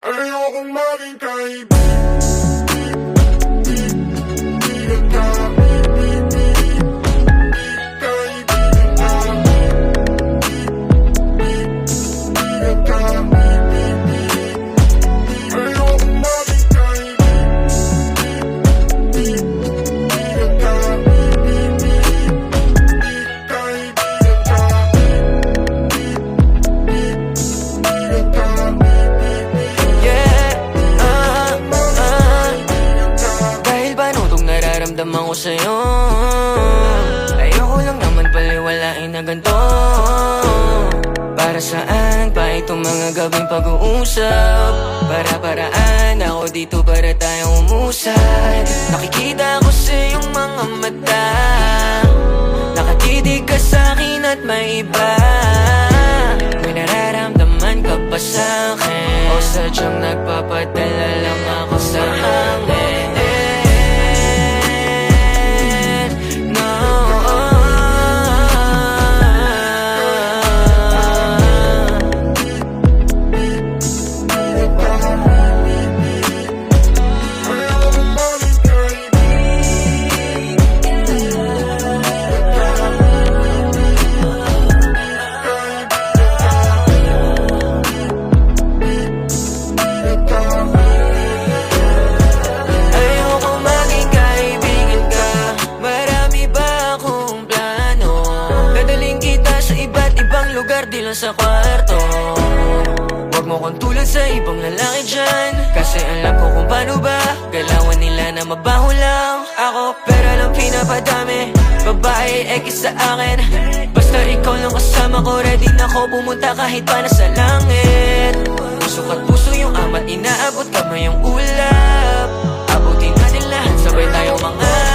Ayokong maging kaibigan ka. Nararamdaman ko sa'yo, ayoko lang naman paliwalain na ganito. Para saan pa itong mga gabing pag-uusap? Para-paraan ako dito para tayong umusad. Nakikita ko sa iyong mga mata, nakatitig ka sa'kin at may iba. May nararamdaman ka pa sa'kin, o sadyang nagpapadala lang ako sa hangin? Lugar di lang sa kwarto, huwag mo kong tulad sa ibang lalaki dyan, kasi alam ko kung paano ba galawan nila na mabaho lang ako. Pero lang pinapadami, babae ekis sa akin. Basta ikaw lang kasama ko, ready na ko pumunta kahit pa nasa langit. Puso at puso yung amat, inaabot kamay yung ulap. Abutin natin lahat, sabay tayo mga